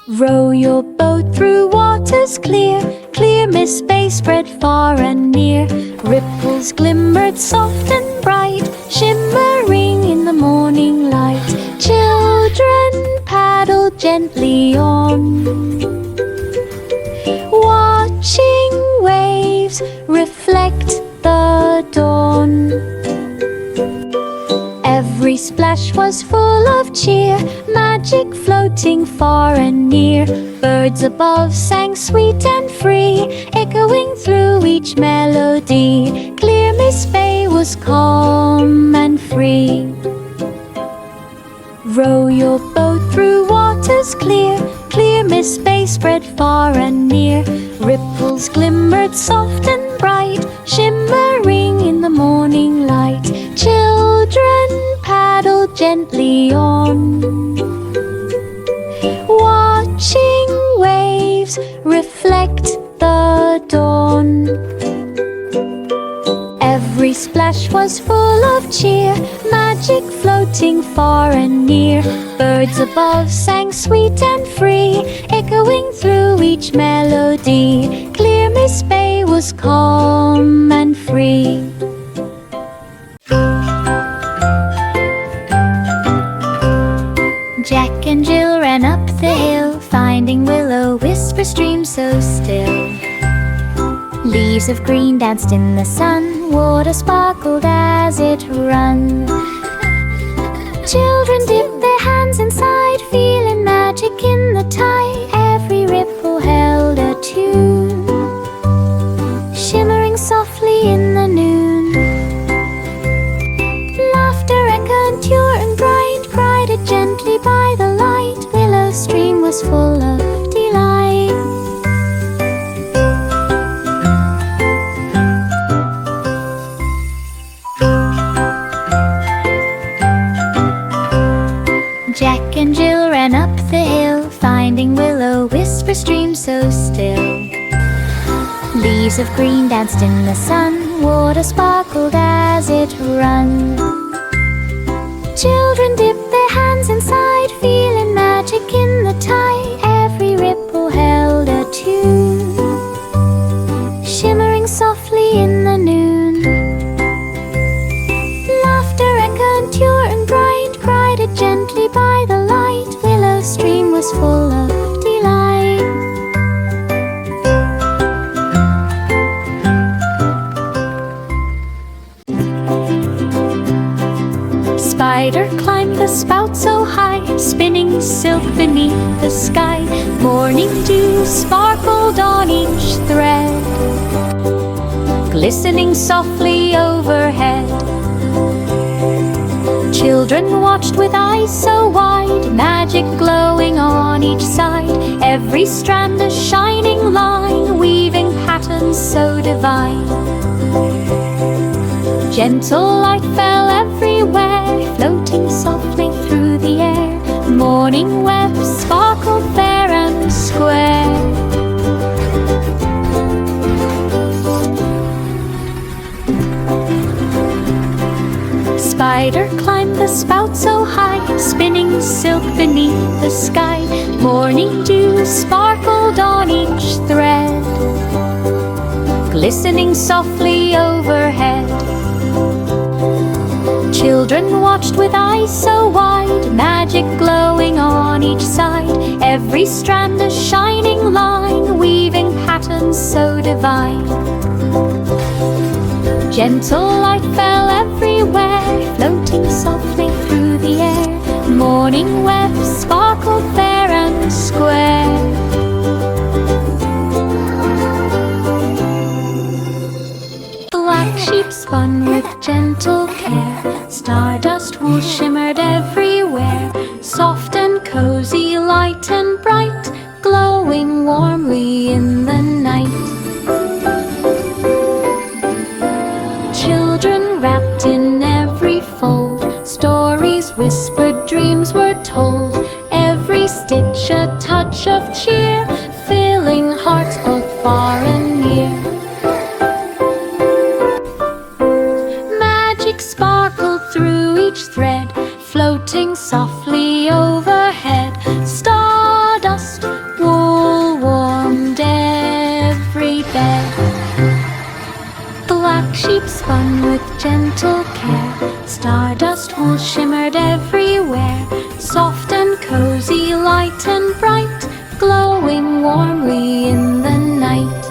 Row your boat through waters clear, clear mist bay spread far and near. Ripples glimmered soft and bright, shimmering in the morning light. Children paddled gently on, watching waves reflect the dawn. Every splash was full of cheer, magic floating far and near. Birds above sang sweet and free, echoing through each melody. Clear Mist Bay was calm and free. Row your boat through waters clear, clear Mist Bay spread far and near. Ripples glimmered soft and bright, shimmering in the morning light. Children paddled gently on, watching waves reflect the dawn. Every splash was full of cheer, magic floating far and near. Birds above sang sweet and free, echoing through each melody. Clear Mist Bay was calm and free. Jack and Jill ran up the hill, finding willow-whisper stream so still. Leaves of green danced in the sun, water sparkled as it ran. Children dipped their hands inside, feeling magic in the tide. Every ripple held a tune, shimmering softly in the noon. Laughter echoed pure and bright, glided gently by the light. Willow stream was full of delight. Jack and Jill ran up the hill, finding willow-whisper stream so still. Leaves of green danced in the sun, water sparkled as it ran. Children dipped their hands inside, feeling magic in the tide. Every ripple held a tune, shimmering softly in the noon. Laughter echoed pure and bright, glided gently by the light. Willow stream was full of delight. Spider climbed the spout so high, spinning silk beneath the sky. Morning dew sparkled on each thread, glistening softly overhead. Children watched with eyes so wide, magic glowing on each side. Every strand a shining line, weaving patterns so divine. Gentle light fell everywhere, floating softly through the air. Morning webs sparkled fair and square. Spider climbed the spout so high, spinning silk beneath the sky. Morning dew sparkled on each thread, glistening softly overhead. Children watched with eyes so wide, magic glowing on each side. Every strand a shining line, weaving patterns so divine. Gentle light fell everywhere, floating softly through the air. Morning webs sparkled fair and square. Black sheep spun with gentle care, stardust wool shimmered everywhere. Soft and cozy, light and bright, glowing warmly in the night. Children wrapped in every fold, stories whispered, dreams were told. Every stitch a touch of cheer, filling hearts both far and near. Magic sparkled through each thread, floating softly overhead. Stardust sheep spun with gentle care. Stardust wool shimmered everywhere, soft and cozy, light and bright, glowing warmly in the night.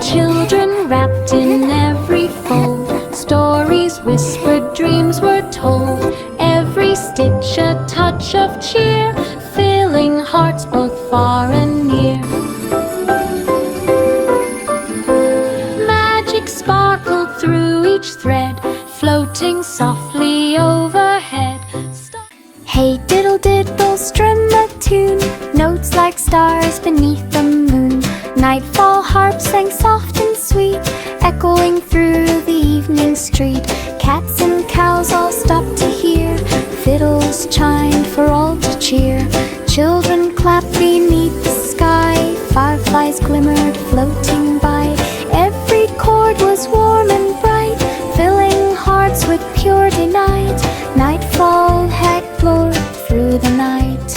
Children wrapped in every fold, stories whispered, dreams were told. Every stitch a touch of cheer, filling hearts both far and near. Magic sparkled through each thread, floating softly overhead. Hey diddle diddle, strum a tune, notes like stars beneath the moon. Nightfall harps sang soft and sweet, echoing through the evening street. Cats and cows all stopped to hear, fiddles chimed for all to cheer. Children clapped beneath the sky, fireflies glimmered floating by. Every chord was warm and bright, filling hearts with pure delight. Nightfall had glory through the night.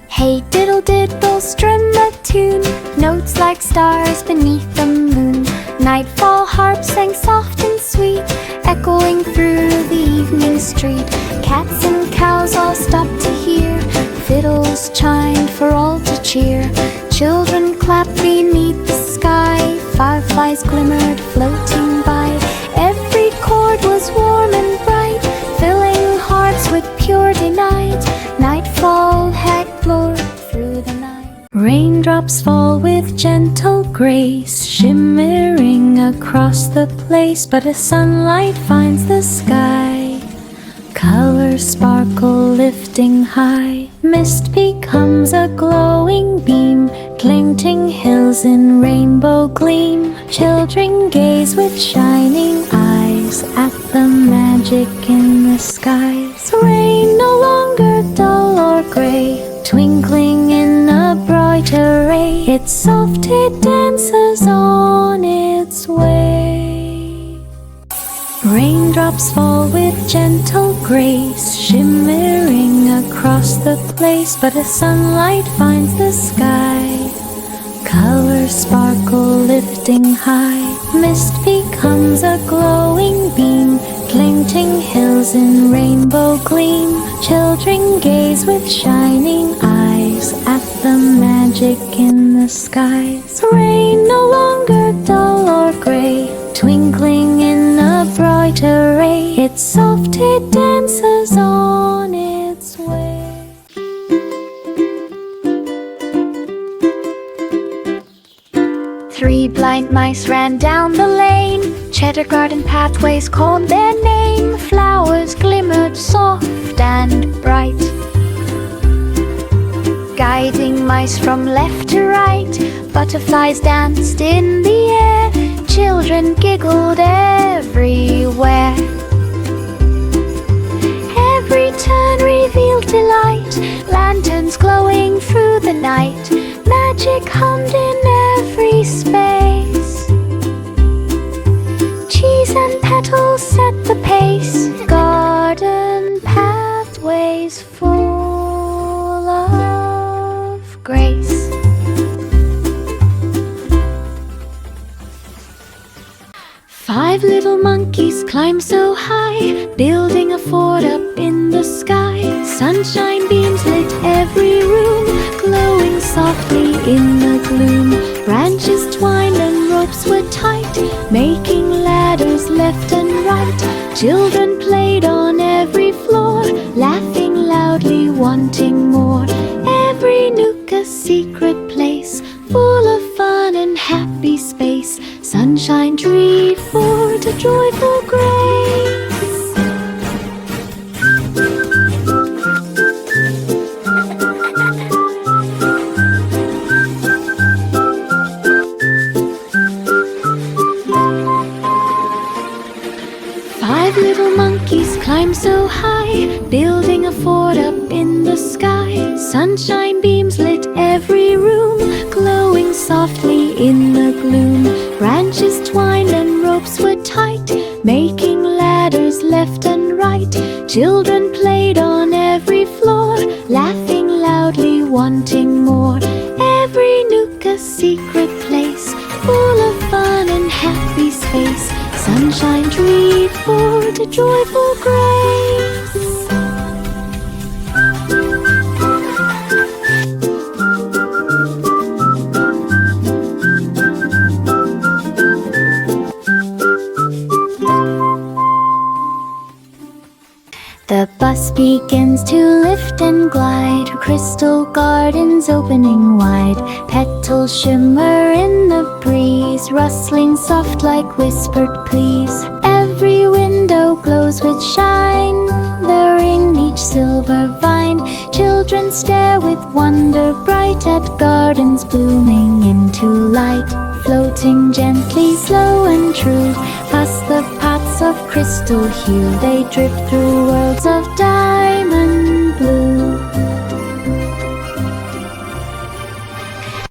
Hey diddle diddle, strum a tune, notes like stars beneath the moon. Nightfall harps sang soft and sweet, echoing through the evening street. Cats and cows all stopped to hear, fiddles chimed for all to cheer. Children clapped beneath the sky, fireflies glimmered floating by. Every chord was warm and bright, filling hearts with pure delight. Nightfall had glory through the night. Raindrops fall with gentle grace, shimmering across the place, but as sunlight finds the sky, colors sparkle lifting high. Mist becomes a glowing beam, glinting hills in rainbow gleam. Children gaze with shining eyes at the magic in the skies. Rain no longer dull or gray, twinkling in a bright array. Its soft it dances on its way. Raindrops fall with gentle grace, shimmering across the place, but as sunlight finds the sky, colors sparkle lifting high. Mist becomes a glowing beam, glinting hills in rainbow gleam. Children gaze with shining eyes at the magic in the skies. Rain no longer dull or gray, twinkling in a bright array. Its soft it dances on its way. Three blind mice ran down the lane, cheddar garden pathways called their name. Flowers glimmered soft and bright, guiding mice from left to right. Butterflies danced in the air, children giggled everywhere. Every turn revealed delight, lanterns glowing through the night. Magic hummed in every space, cheese and petals set the pace. Garden pathways full of grace. Five little monkeys climbed so high, building a fort up in the sky. Sunshine beams lit every room, glowing softly in the gloom. Branches twined and ropes were tight, making ladders left and right. Children played on every floor, laughing loudly, wanting more. Every nook a secret place, full of fun and happy space. Sunshine treed forth a joyful grace. 5 little monkeys climbed so high, building a fort up in the sky. Sunshine beams lit every room, glowing softly in the gloom. Branches twined and ropes were tight, making ladders left and right. Children played on every floor, laughing loudly, wanting more. Every nook a secret place. a joyful grace. The bus begins to lift and glide, her crystal gardens opening wide. Petals shimmer in the breeze, rustling soft like whispered pleas. Every window glows with shine, the ring each silver vine. Children stare with wonder bright at gardens blooming into light. Floating gently, slow and true, past the paths of crystal hue, they drift through worlds of diamond blue.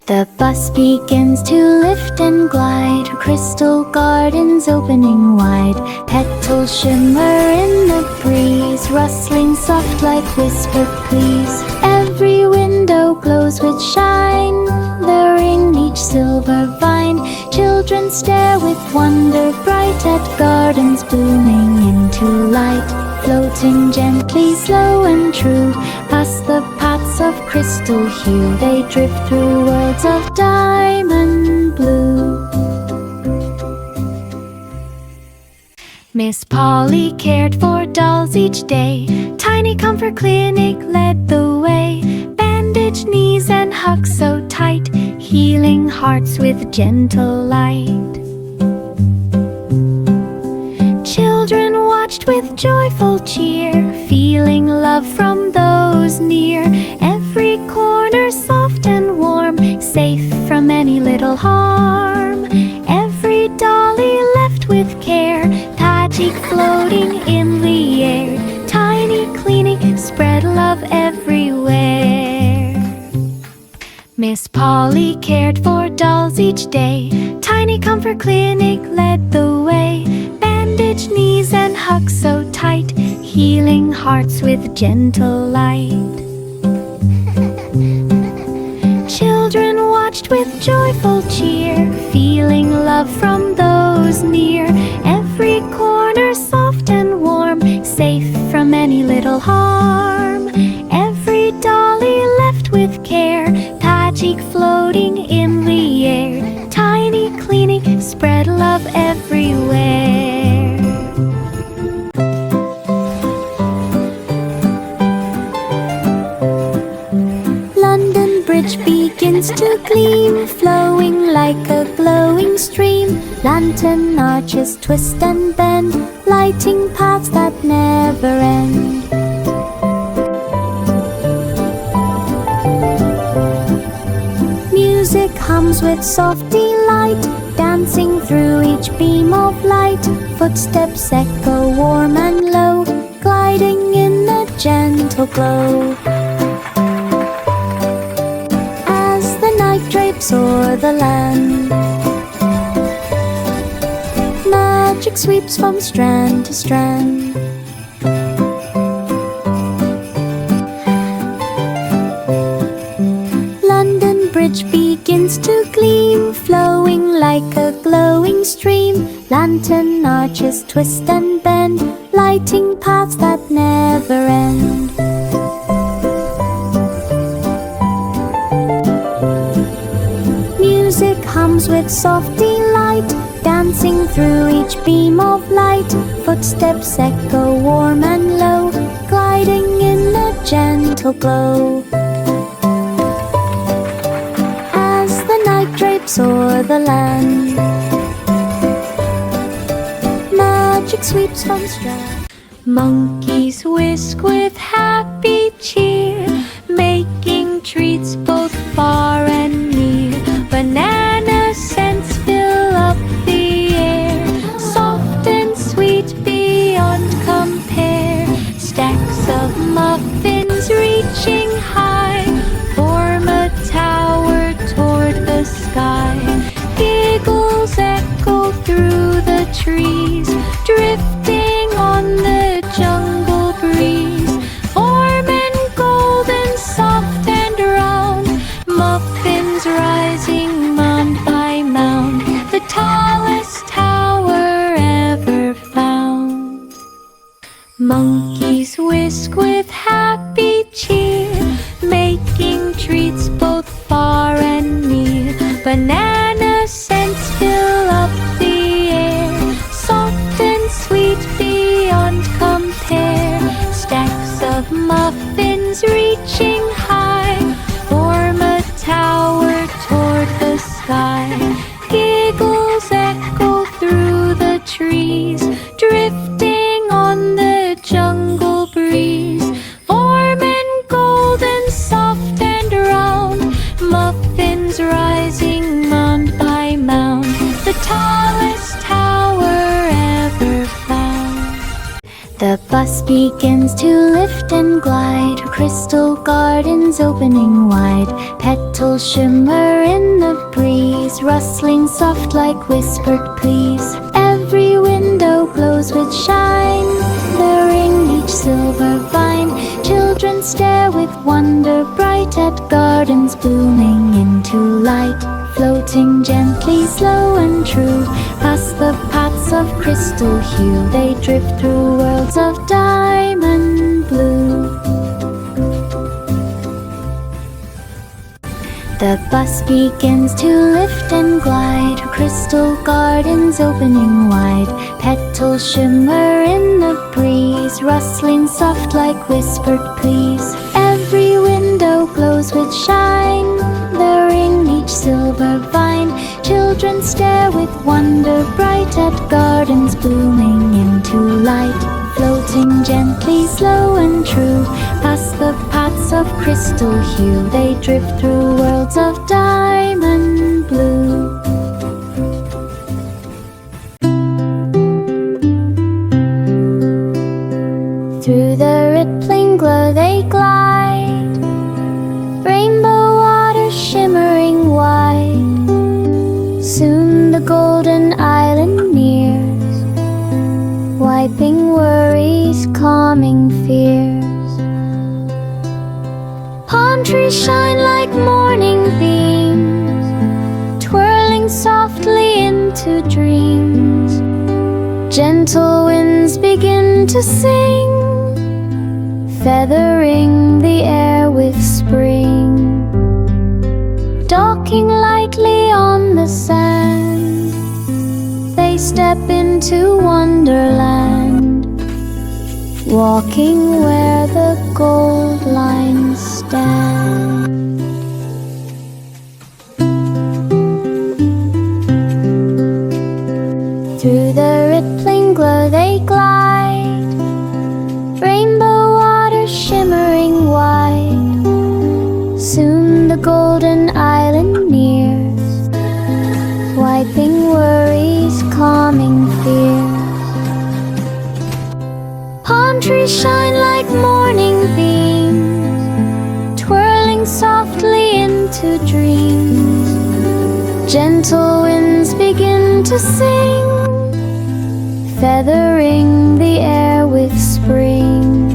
The bus begins to lift and glide, her crystal gardens opening wide. Petals shimmer in the breeze, rustling soft like whispered pleas. Every window glows with shine, the ring each silver vine. Children stare with wonder bright at gardens blooming into light. Floating gently, slow and true, past the paths of crystal hue, they drift through worlds of diamond blue. Miss Polly cared for dolls each day, Tiny Comfort Clinic led the way. Bandaged knees and hugs so tight, healing hearts with gentle light. Children watched with joyful cheer, feeling love from those near. Every corner soft and warm, safe from any little harm. Every dolly left with care, Tajik floating in the air. Tiny clinic spread love everywhere. Miss Polly cared for dolls each day, Tiny Comfort Clinic led the way. Bandaged knees and hugs so tight, healing hearts with gentle light. Children watched with joyful cheer, feeling love from those near. Every corner soft and warm, safe from any little harm. Every dolly left with care, Tajik floating in the air. Tiny clinic spread love everywhere. London Bridge begins to gleam, flowing like a glowing stream. Lantern arches twist and bend, lighting paths that never end. Music hums with soft delight, dancing through each beam of light. Footsteps echo warm and low, gliding in a gentle glow. As the night drapes o'er the land, magic sweeps from strand to strand. London Bridge begins to gleam, flowing like a glowing stream. Lantern arches twist and bend, lighting paths that never end. Music hums with soft delight, dancing through each beam of light. Footsteps echo warm and low, gliding in a gentle glow. Drapes o'er the land, magic sweeps from strand. Monkeys whisk with happy cheer, making treats both far and near. Banana scents fill up the air, soft and sweet beyond compare. Stacks of muffins reaching high, form a tower toward the sky. Giggles echo through the trees, drifting on the jungle breeze. For with happy cheer, making treats both far and near. Banana scents fill up the air, soft and sweet beyond compare. Stacks of muffins reaching high form a tower toward the sky. Giggles echo through the trees, drifting on the jungle breeze. Warm and golden, soft and round, muffins rising mound by mound. The tallest tower ever found. The bus begins to lift and glide, crystal gardens opening wide. Petals shimmer in the breeze, rustling soft like whispered pleas. Every window glows with shine, layering each silver vine. Children stare with wonder bright at gardens blooming into light. Floating gently, slow and true, past the paths of crystal hue. They drift through worlds of diamond blue. The bus begins to lift and glide, crystal gardens opening wide. Petals shimmer in the breeze, rustling soft like whispered pleas. Every window glows with shine, layering each silver vine. Children stare with wonder bright at gardens blooming into light. Floating gently, slow and true, past the paths of crystal hue. They drift through worlds of diamond blue. Through the rippling glow they glide, rainbow water shimmering wide. Soon the golden island nears, wiping worries, calming fears. Palm trees shine like morning beams, twirling softly into dreams. Gentle winds begin to sing, feathering the air with spring. Docking lightly on the sand, they step into wonderland, walking where the gold lines stand. Through the rippling glow they glide, rainbow water shimmering wide. Soon the golden island nears, wiping worries, calming fears. Palm trees shine like morning beams, twirling softly into dreams. Gentle winds begin to sing, feathering the air with spring.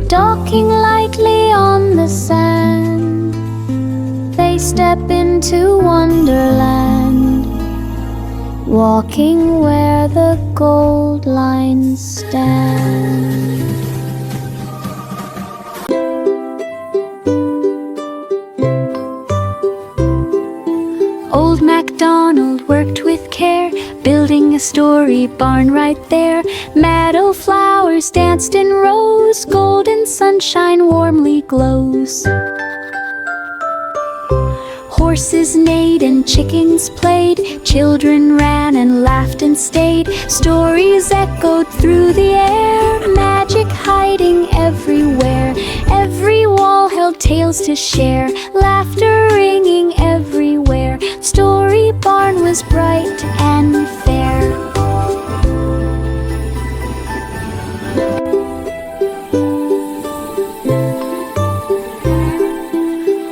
Docking lightly on the sand, they step into wonderland, walking where the gold lines stand. Old MacDonald worked with care, building a story barn right there. Meadow flowers danced in rows, golden sunshine warmly glows. Horses neighed and chickens played, children ran and laughed and stayed. Stories echoed through the air, magic hiding everywhere. Every wall held tales to share, laughter ringing everywhere. Story barn was bright and fair.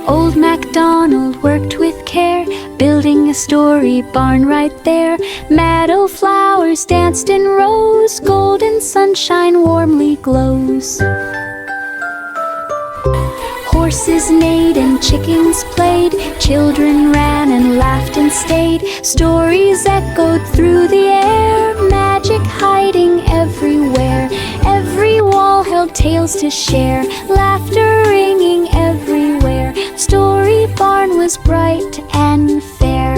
Old MacDonald worked with care, building a story barn right there. Meadow flowers danced in rows, golden sunshine warmly glows. Horses neighed and chickens played, children ran and laughed and stayed. Stories echoed through the air, magic hiding everywhere. Every wall held tales to share, laughter ringing everywhere. Story barn was bright and fair.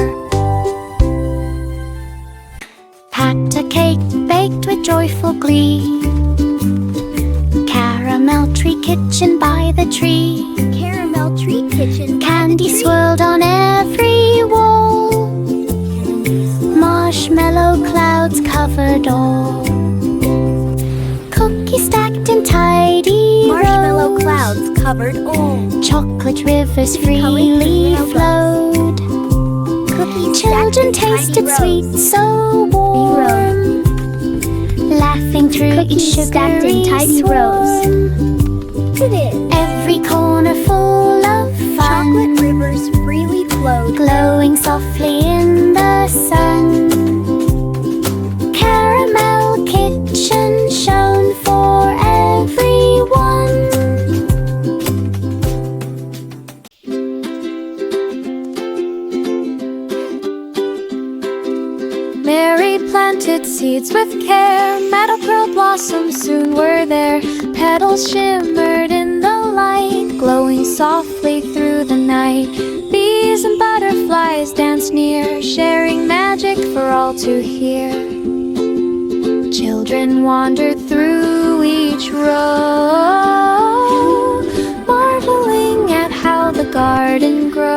Packed a cake baked with joyful glee. Caramel tree kitchen by the tree. Caramel tree kitchen. Candy swirled on every wall. Marshmallow clouds covered all. Cookies stacked in tidy rows. Marshmallow clouds covered all. Chocolate rivers freely flowed. Cookies Children tasted sweet, so warm, laughing through each stacked sugary in tidy rows. swarm. Look at it. Every corner full of fun. Chocolate rivers freely flowed, glowing softly in the sun. Caramel kitchen shone for everyone. Mary planted seeds with care. Meadow pearl blossoms soon were there. Petals shimmered in the light, glowing softly through the night. Bees and butterflies danced near, sharing magic for all to hear. Children wandered through each row, marveling at how the garden grows.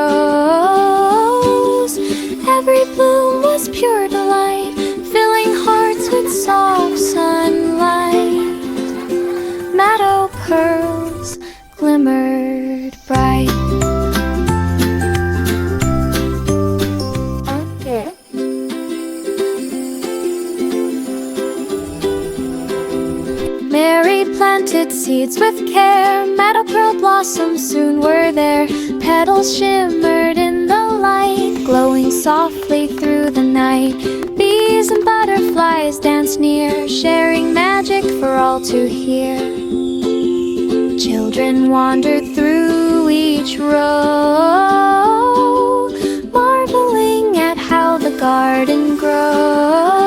Every bloom was pure delight, filling hearts with soft sunlight. Meadow pearls glimmered bright. Mary planted seeds with care. Meadow pearl blossoms soon were there. Petals shimmered in the light, glowing softly through the night. Bees and butterflies danced near, sharing magic for all to hear. Children wandered through each row, marveling at how the garden grows.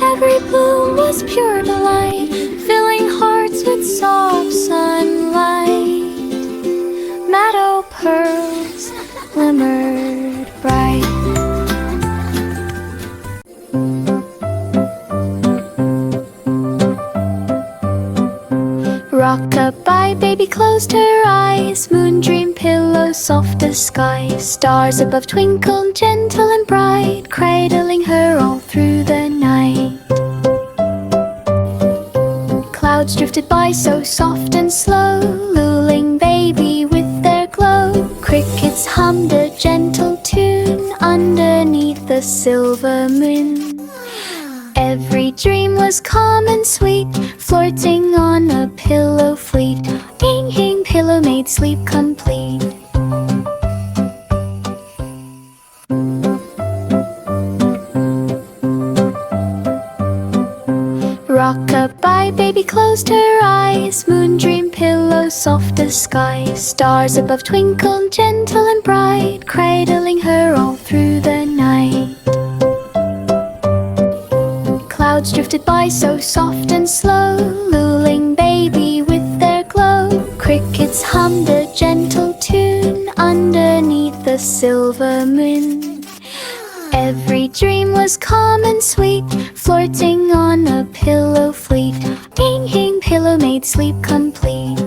Every bloom was pure delight, filling hearts with soft sunlight. Meadow pearls glimmered bright. Rock-a-bye, baby closed her eyes. Moon-dream pillow, soft as sky. Stars above twinkled, gentle and bright, cradling her all through the night. Clouds drifted by so soft and slow, lulling baby with their glow. Crickets hummed a gentle tune underneath the silver moon. Every dream was calm and sweet, floating on a pillow fleet. Ding, ding, pillow made sleep complete. Rock-a-bye, baby closed her eyes. Moon-dream pillow, soft as sky. Stars above twinkled, gentle and bright, cradling her all through the night. Clouds drifted by so soft and slow, lulling baby with their glow. Crickets hummed a gentle tune underneath the silver moon. Every dream was calm and sweet, floating on a pillow fleet. Ding, ding, pillow made sleep complete.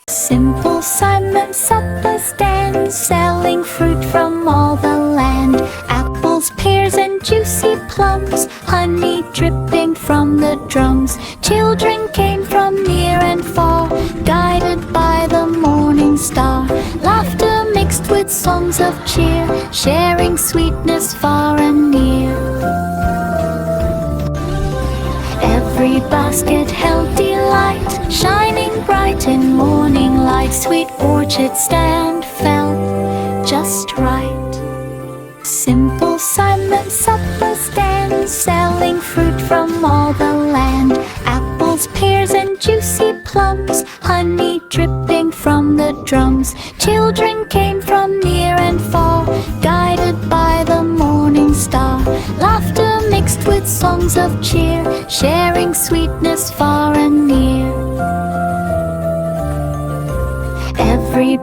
Simple Simon sat the stand, selling fruit from all the land. Apples, pears and juicy plums, honey dripping from the drums. Children came from near and far, guided by the morning star. Laughter mixed with songs of cheer, sharing sweetness far and near. Every basket held delight, shining bright in morning light. Sweet orchard stand felt just right. Simple Simon sat the stand, selling fruit from all the land. Apples, pears and juicy plums, honey dripping from the drums. Children came from near and far, guided by the morning star. Laughter mixed with songs of cheer, sharing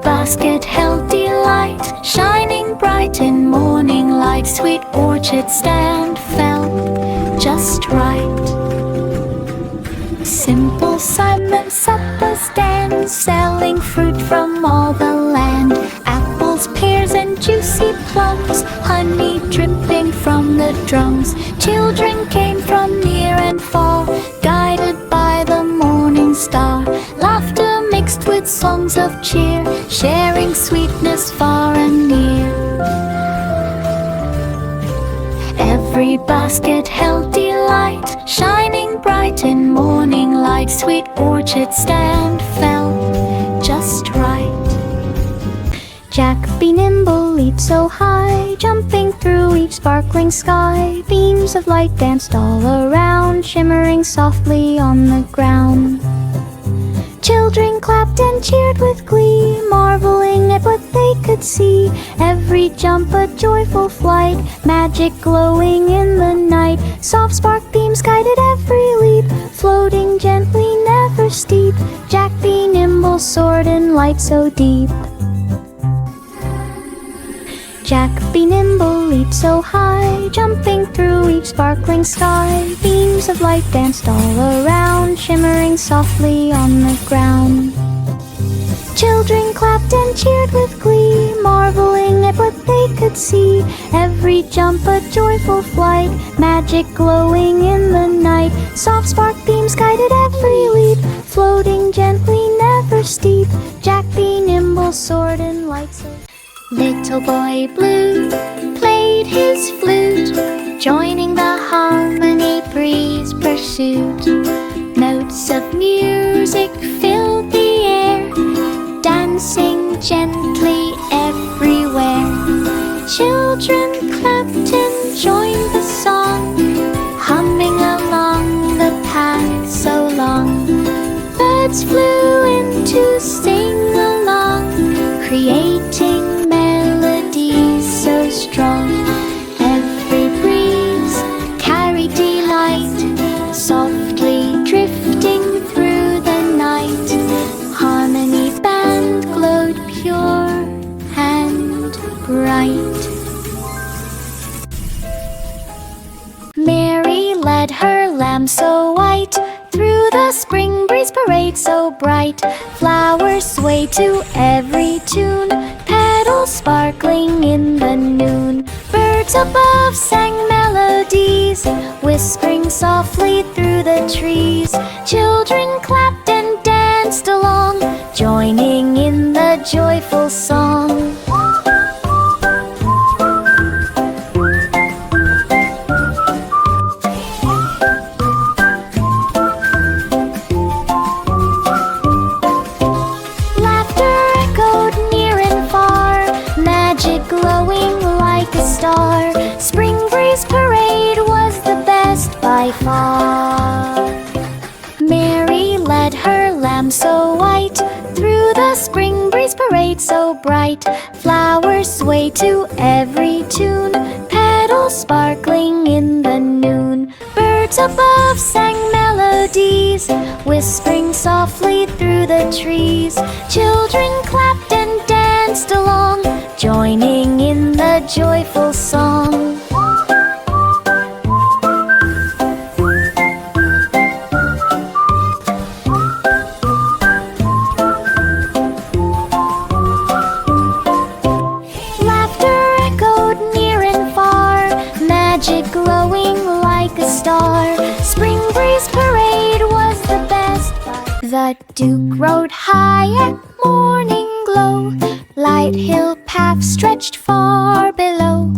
basket held delight, shining bright in morning light. Sweet orchard stand felt just right. Simple Simon supper stand, selling fruit from all the land. Apples, pears, and juicy plums, honey dripping from the drums. Children came from near and far, guided by the morning star. Laughter mixed with songs of cheer, sharing sweetness far and near. Every basket held delight, shining bright in morning light. Sweet orchard stand felt just right. Jack, be nimble, leap so high, jumping through each sparkling sky. Beams of light danced all around, shimmering softly on the ground. Children clapped and cheered with glee, marveling at what they could see. Every jump a joyful flight, magic glowing in the night. Soft spark beams guided every leap, floating gently, never steep. Jack, be nimble, soared in light so deep. Jack, be nimble, leap so high, jumping through each sparkling sky. Beams of light danced all around, shimmering softly on the ground. Children clapped and cheered with glee, marveling at what they could see. Every jump a joyful flight, magic glowing in the night. Soft spark beams guided every leap, floating gently, never steep. Jack, be nimble, soared in light so. Little boy blue played his flute, joining the harmony breeze pursued. Notes of music filled the air, dancing gently everywhere. Children clapped and joined the song, humming along the path so long. Birds flew in to sing along, creating so strong. Every breeze carried delight, softly drifting through the night. Harmony band glowed pure and bright. Mary led her lamb so white, through the spring breeze parade so bright. Flowers sway to every tune, petals sparkling in the noon. Birds above sang melodies, whispering softly through the trees. Children clapped and danced along, joining in the joyful song. Glowing like a star, spring breeze parade was the best by far. Mary led her lamb so white, through the spring breeze parade so bright. Flowers sway to every tune, petals sparkling in the noon. Birds above sang melodies, whispering softly through the trees. Children clapped and danced along, joining in the joyful song. Laughter echoed near and far, magic glowing like a star. Spring breeze parade was the best by. The Duke rode high at morning glow, light hill path stretched far below.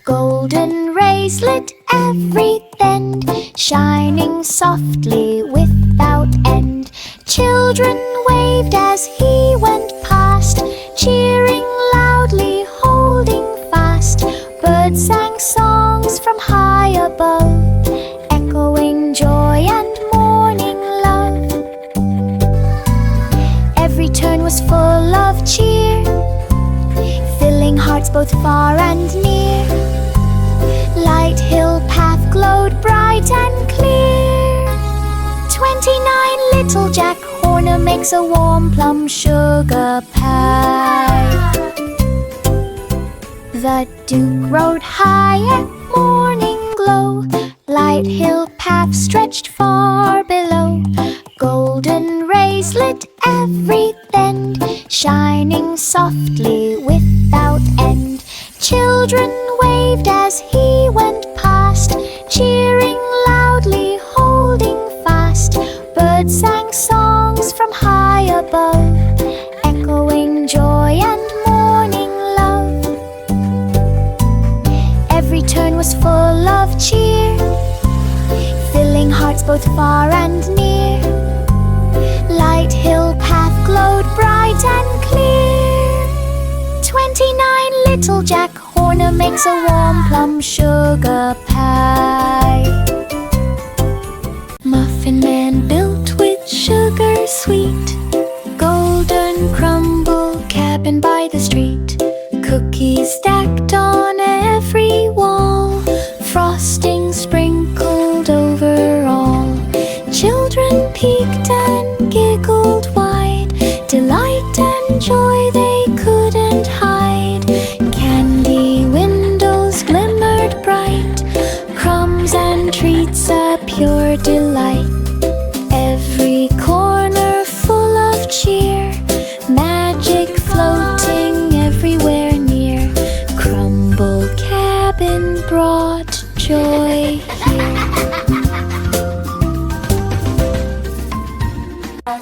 Golden rays lit every bend, shining softly without end. Children waved as he went past, cheering loudly, holding fast. Birds sang songs from high above, echoing joy and morning love. Every turn was full of cheer, filling hearts both far and near. Light hill path glowed bright and clear. 29 little Jack horns Horner makes a warm plum sugar pie. The Duke rode high at morning glow. Light hill path stretched far below. Golden rays lit every bend, shining softly without end. Children waved as he went past, cheering loudly, holding fast. Birds sang songs from high above, echoing joy and morning love. Every turn was full of cheer, filling hearts both far and near. Light hill path glowed bright and clear. 29 little Jack Horner makes a warm plum sugar pie. Muffin Man built with sugar sweet, golden crumble cabin by the street. Cookies stacked on every wall, frosting sprinkled over all. Children peeked and giggled wide, delight and joy they couldn't hide. Candy windows glimmered bright, crumbs and treats a pure delight. Every corner full of cheer, magic floating everywhere near. Crumble cabin brought joy here.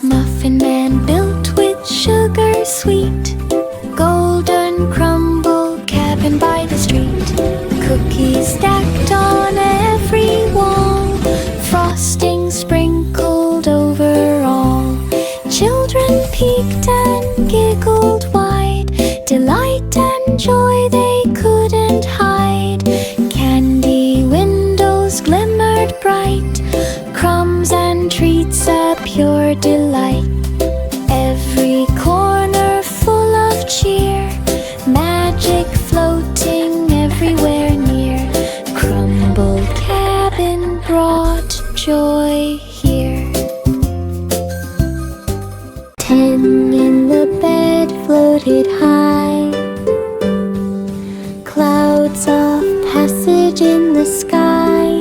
Muffin Man built with sugar sweet, golden crumble cabin by the street. Cookies stacked on every wall, frosting sprinkled over all. Children peeked and giggled wide, delight and joy they couldn't hide. Candy windows glimmered bright, crumbs and treats a pure delight. Every corner full of cheer, magic floating everywhere near. Crumble cabin brought joy here. 10 in the bed floated high, clouds of passage in the sky.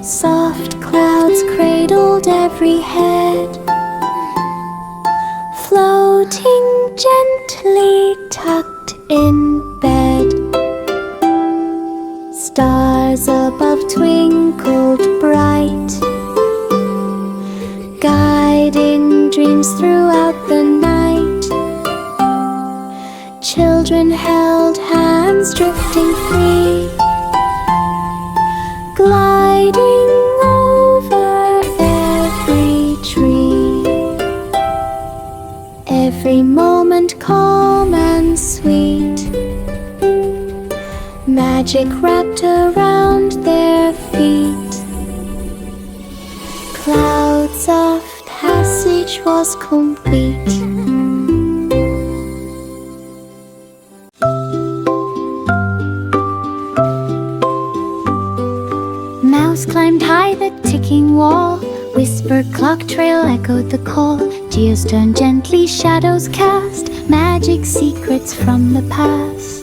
Soft clouds cradled every head, floating gently tucked in bed. Stars above twinkled bright, guiding dreams throughout the night. Children held hands drifting free, gliding over every tree. Every moment calm and sweet, magic wrapped around their feet. Clouds of passage was complete. Mouse climbed high the ticking wall, whispered clock trail echoed the call. Gears turned gently, shadows cast, magic secrets from the past.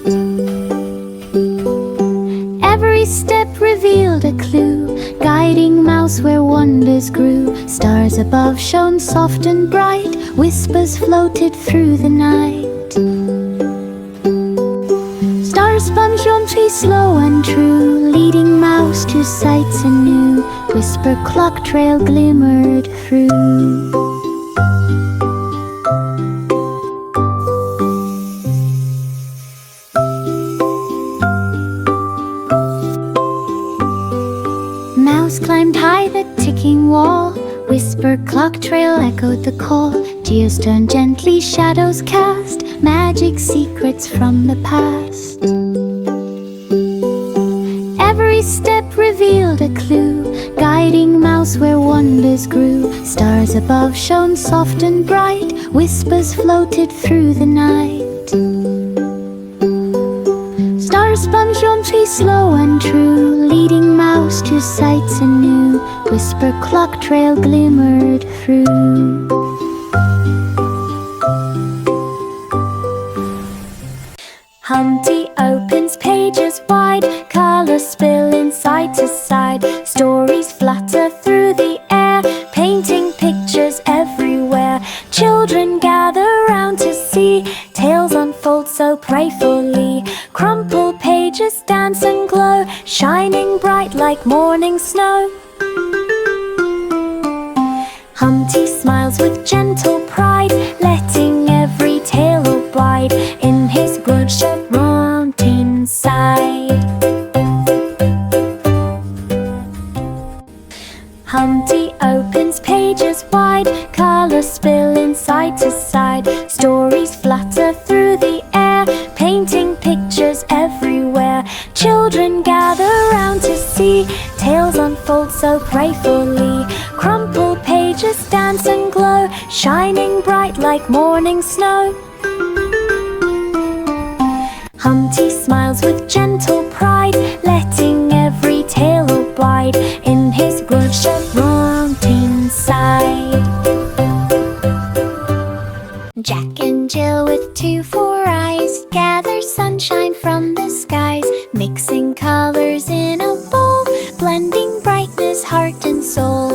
Every step revealed a clue, guiding Mouse where wonders grew. Stars above shone soft and bright, whispers floated through the night. Stars spun gently, slow and true, leading Mouse to sights anew. Whisper clock trail glimmered through. Mouse climbed high the ticking wall, whisper clock trail echoed the call. Gears turned gently, shadows cast, magic secrets from the past. Every step revealed a clue, guiding Mouse where wonders grew. Stars above shone soft and bright, whispers floated through the night. Stars spun gently, slow and true, leading Mouse to sights anew. whisper clock trail glimmered through. Humpty opens pages wide, colors spilling side to side. Stories flutter through the air, painting pictures everywhere. Children gather round to see tales unfold so playfully. Crumpled pages dance and glow, shining bright like morning snow. Humpty smiles with gentle pride, letting every tale abide in his good chevroned inside. Humpty opens pages wide, colors spilling side to side. Stories flutter through the air, painting pictures everywhere. Children gather round to see tales unfold so playfully. Crumpled pages dance and glow, shining bright like morning snow. Humpty smiles with gentle pride, letting every tale abide in his good chevroned inside. Jack and Jill with 2 for eyes gather sunshine from the skies, mixing colors in a bowl, blending brightness, heart and soul.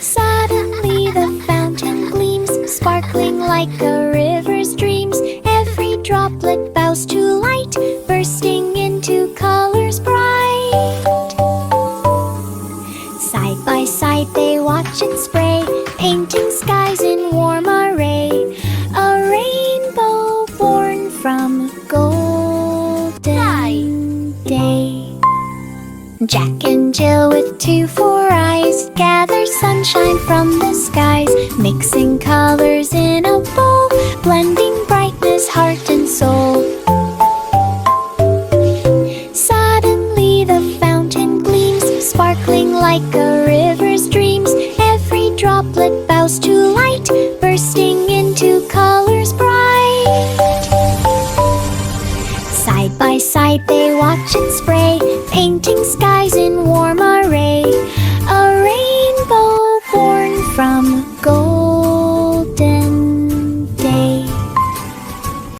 Suddenly the fountain gleams, sparkling like a river's dreams. Every droplet bows to light, bursting into colors bright. Side by side they watch it spray, painting skies in warm array. A rainbow born from golden day. Jack and Jill with 2 for eyes gather sunshine from the skies, mixing colors in a bowl, blending brightness, heart and soul. Suddenly the fountain gleams, sparkling like a river's dreams. Every droplet bows to light, bursting into colors bright. Side by side they watch it spray, painting skies in warm array. A rainbow born from